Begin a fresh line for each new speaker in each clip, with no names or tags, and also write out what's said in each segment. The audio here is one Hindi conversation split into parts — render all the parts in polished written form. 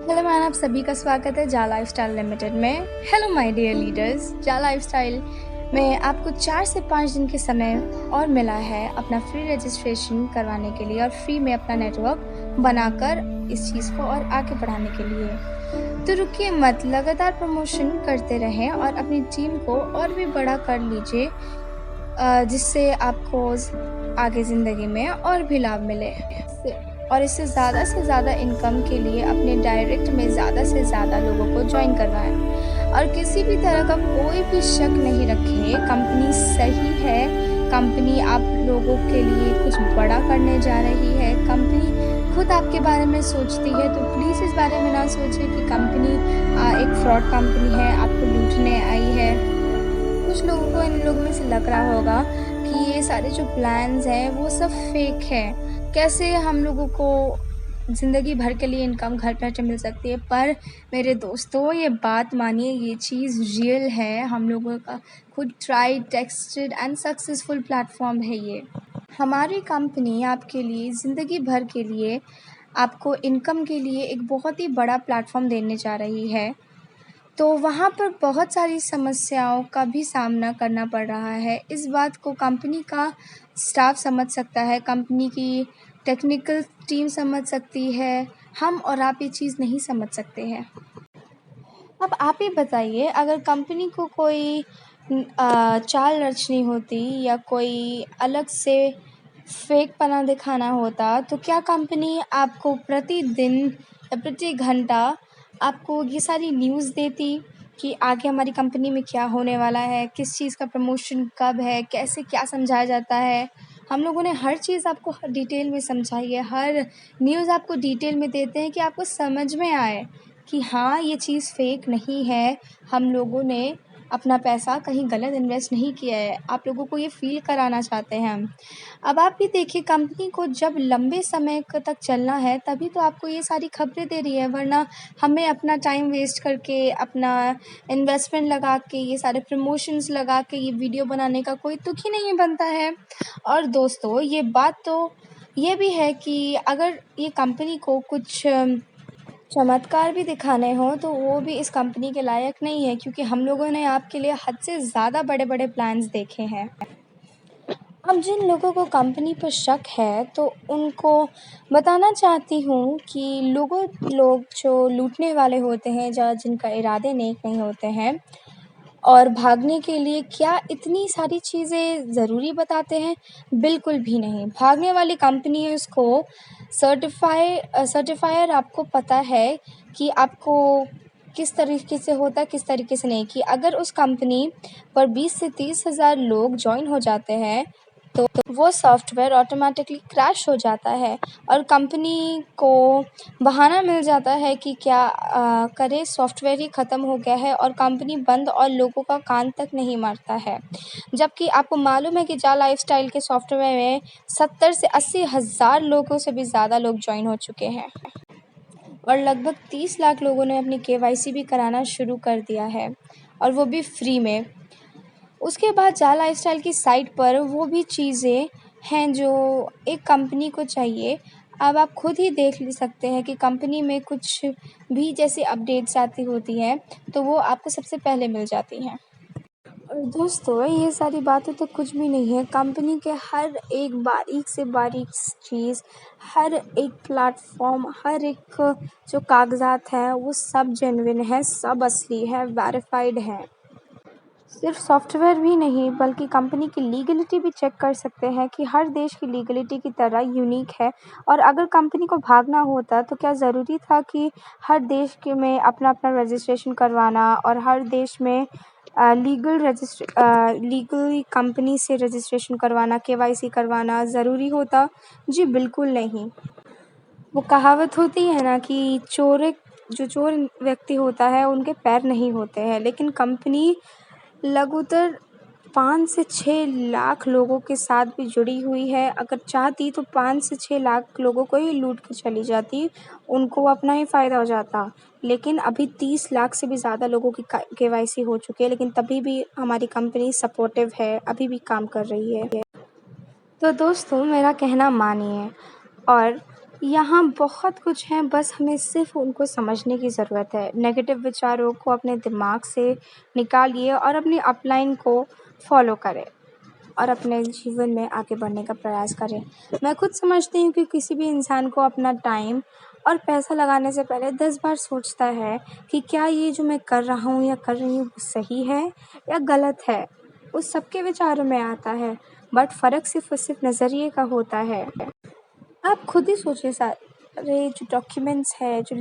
हेलो मैन, आप सभी का स्वागत है जा लाइफस्टाइल लिमिटेड में। हेलो माय डियर लीडर्स, जा लाइफस्टाइल में आपको 4 से 5 दिन के समय और मिला है अपना फ्री रजिस्ट्रेशन करवाने के लिए और फ्री में अपना नेटवर्क बनाकर इस चीज़ को और आगे बढ़ाने के लिए। तो रुकिए मत, लगातार प्रमोशन करते रहें और अपनी टीम को और भी बड़ा कर लीजिए, जिससे आपको आगे ज़िंदगी में और भी लाभ मिले और इससे ज़्यादा से ज़्यादा इनकम के लिए अपने डायरेक्ट में ज़्यादा से ज़्यादा लोगों को ज्वाइन करवाएं और किसी भी तरह का कोई भी शक नहीं रखें। कंपनी सही है, कंपनी आप लोगों के लिए कुछ बड़ा करने जा रही है। कंपनी खुद आपके बारे में सोचती है, तो प्लीज़ इस बारे में ना सोचें कि कंपनी एक फ्रॉड कंपनी है, आपको लूटने आई है। कुछ लोगों को इन लोगों में से लग रहा होगा कि ये सारे जो प्लान्स हैं वो सब फेक है, कैसे हम लोगों को ज़िंदगी भर के लिए इनकम घर बैठे मिल सकती है। पर मेरे दोस्तों, ये बात मानिए, ये चीज़ रियल है। हम लोगों का खुद try tested and successful platform है ये। हमारी कंपनी आपके लिए ज़िंदगी भर के लिए आपको इनकम के लिए एक बहुत ही बड़ा प्लेटफॉर्म देने जा रही है। तो वहाँ पर बहुत सारी समस्याओं का भी सामना करना पड़ रहा है। इस बात को कंपनी का स्टाफ समझ सकता है, कंपनी की टेक्निकल टीम समझ सकती है, हम और आप ये चीज़ नहीं समझ सकते हैं। अब आप ही बताइए, अगर कंपनी को कोई चाल रचनी होती या कोई अलग से फेकपना दिखाना होता, तो क्या कंपनी आपको प्रतिदिन या प्रति घंटा आपको ये सारी न्यूज़ देती कि आगे हमारी कंपनी में क्या होने वाला है, किस चीज़ का प्रमोशन कब है, कैसे क्या समझाया जाता है। हम लोगों ने हर चीज़ आपको डिटेल में समझाई है, हर न्यूज़ आपको डिटेल में देते हैं कि आपको समझ में आए कि हाँ, ये चीज़ फेक नहीं है। हम लोगों ने अपना पैसा कहीं गलत इन्वेस्ट नहीं किया है, आप लोगों को ये फ़ील कराना चाहते हैं हम। अब आप भी देखिए, कंपनी को जब लंबे समय तक चलना है तभी तो आपको ये सारी खबरें दे रही है, वरना हमें अपना टाइम वेस्ट करके, अपना इन्वेस्टमेंट लगा के, ये सारे प्रमोशंस लगा के ये वीडियो बनाने का कोई तुक ही नहीं बनता है। और दोस्तों, ये बात तो ये भी है कि अगर ये कंपनी को कुछ चमत्कार भी दिखाने हों तो वो भी इस कंपनी के लायक नहीं है, क्योंकि हम लोगों ने आपके लिए हद से ज़्यादा बड़े-बड़े प्लान्स देखे हैं। अब जिन लोगों को कंपनी पर शक है तो उनको बताना चाहती हूँ कि लोग जो लूटने वाले होते हैं, जिनका इरादे नेक नहीं होते हैं और भागने के लिए क्या इतनी सारी चीज़ें ज़रूरी बताते हैं? बिल्कुल भी नहीं। भागने वाली कंपनीज़ को सर्टिफ़ायर आपको पता है कि आपको किस तरीके से होता है, किस तरीके से नहीं, कि अगर उस कंपनी पर 20 से 30 हज़ार लोग जॉइन हो जाते हैं तो वो सॉफ्टवेयर ऑटोमेटिकली क्रैश हो जाता है और कंपनी को बहाना मिल जाता है कि क्या करे, सॉफ्टवेयर ही ख़त्म हो गया है और कंपनी बंद और लोगों का कान तक नहीं मारता है। जबकि आपको मालूम है कि जा लाइफस्टाइल के सॉफ्टवेयर में 70 से 80 हज़ार लोगों से भी ज़्यादा लोग जॉइन हो चुके हैं और लगभग 30 लाख लोगों ने अपनी केवाईसी भी कराना शुरू कर दिया है, और वो भी फ्री में। उसके बाद जा लाइफस्टाइल की साइट पर वो भी चीज़ें हैं जो एक कंपनी को चाहिए। अब आप खुद ही देख सकते हैं कि कंपनी में कुछ भी जैसे अपडेट्स आती होती हैं तो वो आपको सबसे पहले मिल जाती हैं। और दोस्तों, ये सारी बातें तो कुछ भी नहीं है। कंपनी के हर एक बारीक से बारीक चीज़, हर एक प्लेटफॉर्म, हर एक जो कागज़ात हैं वो सब जेन्युइन है, सब असली है, वेरीफाइड है। सिर्फ सॉफ्टवेयर भी नहीं बल्कि कंपनी की लीगलिटी भी चेक कर सकते हैं कि हर देश की लीगलिटी की तरह यूनिक है। और अगर कंपनी को भागना होता तो क्या ज़रूरी था कि हर देश के में अपना-अपना रजिस्ट्रेशन करवाना और हर देश में लीगली कंपनी से रजिस्ट्रेशन करवाना, केवाईसी करवाना ज़रूरी होता? जी बिल्कुल नहीं। वो कहावत होती है ना कि चोर व्यक्ति होता है उनके पैर नहीं होते हैं, लेकिन कंपनी लगभग 5 से 6 लाख लोगों के साथ भी जुड़ी हुई है। अगर चाहती तो 5 से 6 लाख लोगों को ही लूट के चली जाती, उनको अपना ही फ़ायदा हो जाता। लेकिन अभी 30 लाख से भी ज़्यादा लोगों की केवाईसी हो चुकी है, लेकिन तभी भी हमारी कंपनी सपोर्टिव है, अभी भी काम कर रही है। तो दोस्तों, मेरा कहना मानिए और यहाँ बहुत कुछ है, बस हमें सिर्फ़ उनको समझने की ज़रूरत है। नेगेटिव विचारों को अपने दिमाग से निकालिए और अपनी अपलाइन को फ़ॉलो करें और अपने जीवन में आगे बढ़ने का प्रयास करें। मैं खुद समझती हूँ कि किसी भी इंसान को अपना टाइम और पैसा लगाने से पहले 10 बार सोचता है कि क्या ये जो मैं कर रहा हूँ या कर रही हूँ वो सही है या गलत है। वो सबके विचारों में आता है, बट फ़र्क सिर्फ़ और सिर्फ़ नज़रिए का होता है। आप खुद ही सोचिए, सारे जो डॉक्यूमेंट्स है, जो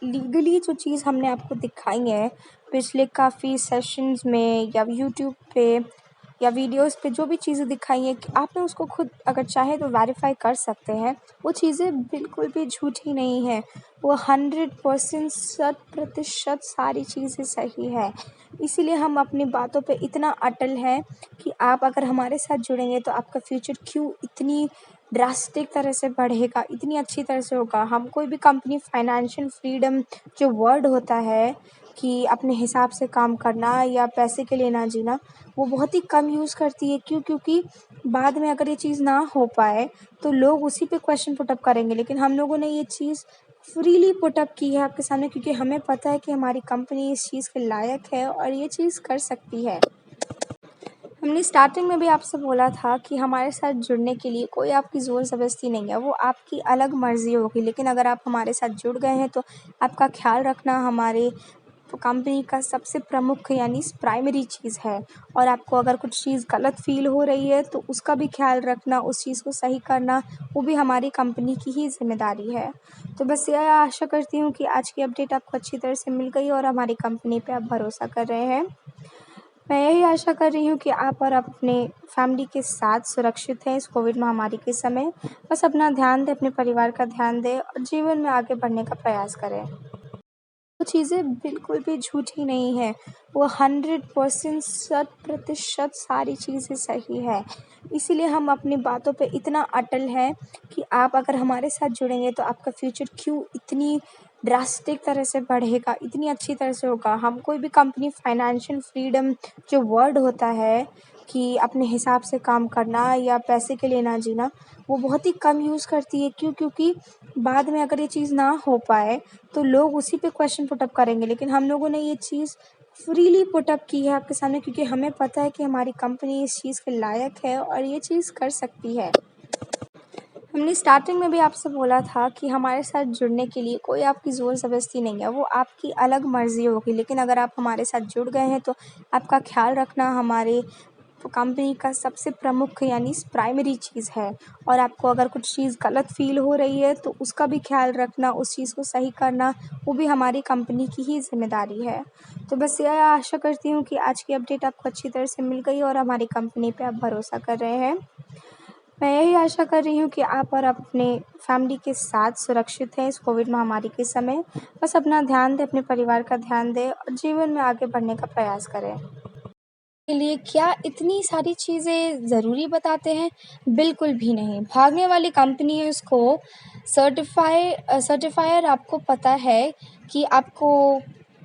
लीगली जो चीज़ हमने आपको दिखाई है पिछले काफ़ी सेशंस में या यूट्यूब पे या वीडियोस पे, जो भी चीज़ें दिखाई हैं कि आपने उसको खुद अगर चाहे तो वेरीफाई कर सकते हैं। वो चीज़ें बिल्कुल भी झूठी नहीं है, वो 100% 100% सारी चीज़ें सही है। इसीलिए हम अपनी बातों पे इतना अटल हैं कि आप अगर हमारे साथ जुड़ेंगे तो आपका फ्यूचर क्यों इतनी ड्रास्टिक तरह से बढ़ेगा, इतनी अच्छी तरह से होगा। हम कोई भी कंपनी फाइनेंशियल फ्रीडम जो वर्ड होता है कि अपने हिसाब से काम करना या पैसे के लिए ना जीना, वो बहुत ही कम यूज़ करती है। क्यों? क्योंकि बाद में अगर ये चीज़ ना हो पाए तो लोग उसी पे क्वेश्चन पुट अप करेंगे, लेकिन हम लोगों ने ये चीज़ फ्रीली पुट अप की है आपके सामने, क्योंकि हमें पता है कि हमारी कंपनी इस चीज़ के लायक है और ये चीज़ कर सकती है। हमने स्टार्टिंग में भी आपसे बोला था कि हमारे साथ जुड़ने के लिए कोई आपकी ज़ोर ज़बरदस्ती नहीं है, वो आपकी अलग मर्ज़ी होगी। लेकिन अगर आप हमारे साथ जुड़ गए हैं तो आपका ख़्याल रखना हमारे कंपनी का सबसे प्रमुख यानी प्राइमरी चीज़ है। और आपको अगर कुछ चीज़ गलत फ़ील हो रही है तो उसका भी ख़्याल रखना, उस चीज़ को सही करना, वो भी हमारी कंपनी की ही ज़िम्मेदारी है। तो बस यह आशा करती हूँ कि आज की अपडेट आपको अच्छी तरह से मिल गई और हमारी कंपनी पे आप भरोसा कर रहे हैं। मैं यही आशा कर रही हूँ कि आप और अपने फैमिली के साथ सुरक्षित हैं इस कोविड महामारी के समय। बस अपना ध्यान दें, अपने परिवार का ध्यान दें और जीवन में आगे बढ़ने का प्रयास करें। वो चीज़ें बिल्कुल भी झूठी नहीं है, वो 100% 100% सारी चीज़ें सही है। इसीलिए हम अपनी बातों पे इतना अटल हैं कि आप अगर हमारे साथ जुड़ेंगे तो आपका फ्यूचर क्यों इतनी ड्रास्टिक तरह से बढ़ेगा, इतनी अच्छी तरह से होगा। हम कोई भी कंपनी फाइनेंशियल फ्रीडम जो वर्ड होता है कि अपने हिसाब से काम करना या पैसे के लिए ना जीना, वो बहुत ही कम यूज़ करती है। क्यों? क्योंकि बाद में अगर ये चीज़ ना हो पाए तो लोग उसी पे क्वेश्चन पुट अप करेंगे, लेकिन हम लोगों ने ये चीज़ फ्रीली पुट अप की है आपके सामने, क्योंकि हमें पता है कि हमारी कंपनी इस चीज़ के लायक है और ये चीज़ कर सकती है। हमने स्टार्टिंग में भी आपसे बोला था कि हमारे साथ जुड़ने के लिए कोई आपकी ज़ोर ज़बरदस्ती नहीं है, वो आपकी अलग मर्ज़ी होगी। लेकिन अगर आप हमारे साथ जुड़ गए हैं तो आपका ख़्याल रखना हमारे कंपनी का सबसे प्रमुख यानी प्राइमरी चीज़ है। और आपको अगर कुछ चीज़ गलत फ़ील हो रही है तो उसका भी ख़्याल रखना, उस चीज़ को सही करना, वो भी हमारी कंपनी की ही ज़िम्मेदारी है। तो बस यह आशा करती हूँ कि आज की अपडेट आपको अच्छी तरह से मिल गई और हमारी कंपनी पे आप भरोसा कर रहे हैं। मैं यही आशा कर रही हूँ कि आप और अपने फैमिली के साथ सुरक्षित हैं इस कोविड महामारी के समय। बस अपना ध्यान दें, अपने परिवार का ध्यान दें और जीवन में आगे बढ़ने का प्रयास करें। के लिए क्या इतनी सारी चीज़ें ज़रूरी बताते हैं? बिल्कुल भी नहीं। भागने वाली कंपनीज़ को सर्टिफ़ायर आपको पता है कि आपको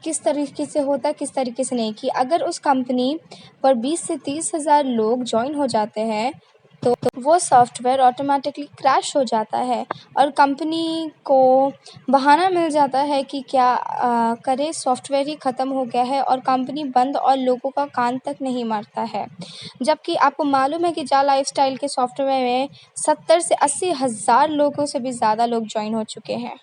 किस तरीके से होता है, किस तरीके से नहीं, कि अगर उस कंपनी पर 20 से 30 हज़ार लोग जॉइन हो जाते हैं तो वो सॉफ्टवेयर ऑटोमेटिकली क्रैश हो जाता है और कंपनी को बहाना मिल जाता है कि क्या करें, सॉफ्टवेयर ही ख़त्म हो गया है और कंपनी बंद और लोगों का कान तक नहीं मरता है। जबकि आपको मालूम है कि जा लाइफ़स्टाइल के सॉफ्टवेयर में 70 से 80 हज़ार लोगों से भी ज़्यादा लोग जॉइन हो चुके हैं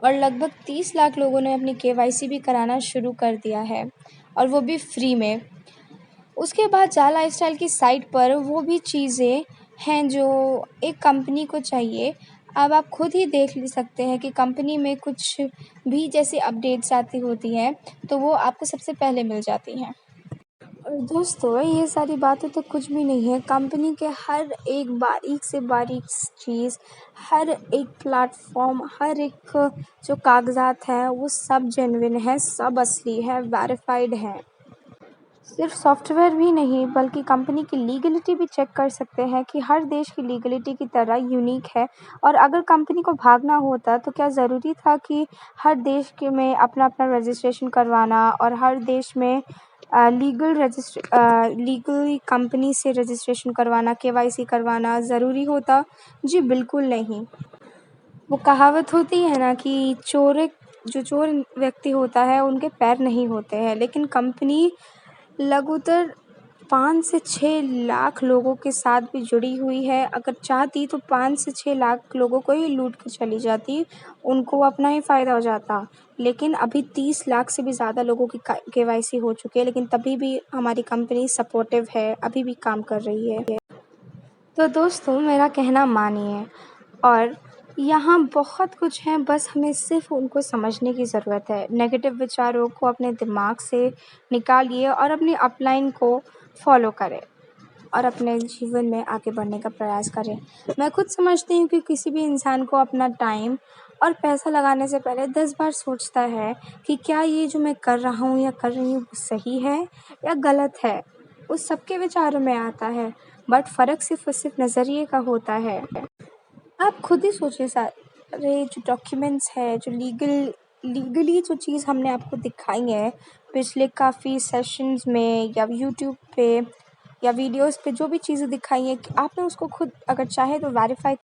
और लगभग 30 लाख लोगों ने अपनी केवाईसी भी कराना शुरू कर दिया है, और वो भी फ्री में। उसके बाद जा लाइफ़स्टाइल की साइट पर वो भी चीज़ें हैं जो एक कंपनी को चाहिए। अब आप खुद ही देख सकते हैं कि कंपनी में कुछ भी जैसे अपडेट्स आती होती हैं तो वो आपको सबसे पहले मिल जाती हैं। और दोस्तों, ये सारी बातें तो कुछ भी नहीं है। कंपनी के हर एक बारीक से बारीक चीज़, हर एक प्लेटफ़ॉर्म, हर एक जो कागज़ात हैं वो सब जेन्युइन है, सब असली है, वेरिफ़ाइड है। सिर्फ सॉफ्टवेयर भी नहीं बल्कि कंपनी की लीगलिटी भी चेक कर सकते हैं कि हर देश की लीगलिटी की तरह यूनिक है। और अगर कंपनी को भागना होता तो क्या ज़रूरी था कि हर देश के में अपना-अपना रजिस्ट्रेशन करवाना और हर देश में लीगली कंपनी से रजिस्ट्रेशन करवाना, केवाईसी करवाना ज़रूरी होता? जी बिल्कुल नहीं। वो कहावत होती है ना कि जो चोर व्यक्ति होता है उनके पैर नहीं होते हैं, लेकिन कंपनी लगभग 5 से 6 लाख लोगों के साथ भी जुड़ी हुई है। अगर चाहती तो 5 से 6 लाख लोगों को ही लूट कर चली जाती, उनको अपना ही फ़ायदा हो जाता। लेकिन अभी 30 लाख से भी ज़्यादा लोगों की केवाईसी हो चुकी है, लेकिन तभी भी हमारी कंपनी सपोर्टिव है, अभी भी काम कर रही है। तो दोस्तों मेरा कहना मानिए, और यहाँ बहुत कुछ है, बस हमें सिर्फ़ उनको समझने की ज़रूरत है। नेगेटिव विचारों को अपने दिमाग से निकालिए और अपनी अपलाइन को फ़ॉलो करें और अपने जीवन में आगे बढ़ने का प्रयास करें। मैं खुद समझती हूँ कि किसी भी इंसान को अपना टाइम और पैसा लगाने से पहले 10 बार सोचता है कि क्या ये जो मैं कर रहा हूँ या कर रही हूँ वो सही है या गलत है। वो सबके विचारों में आता है, बट फ़र्क सिर्फ़ और सिर्फ़ नज़रिए का होता है। आप खुद ही सोचिए, सारे जो डॉक्यूमेंट्स है, जो लीगली जो चीज़ हमने आपको दिखाई है पिछले काफ़ी सेशंस में या यूट्यूब पे या वीडियोस पे, जो भी चीज़ें दिखाई हैं, कि आपने उसको खुद अगर चाहे तो वेरीफाई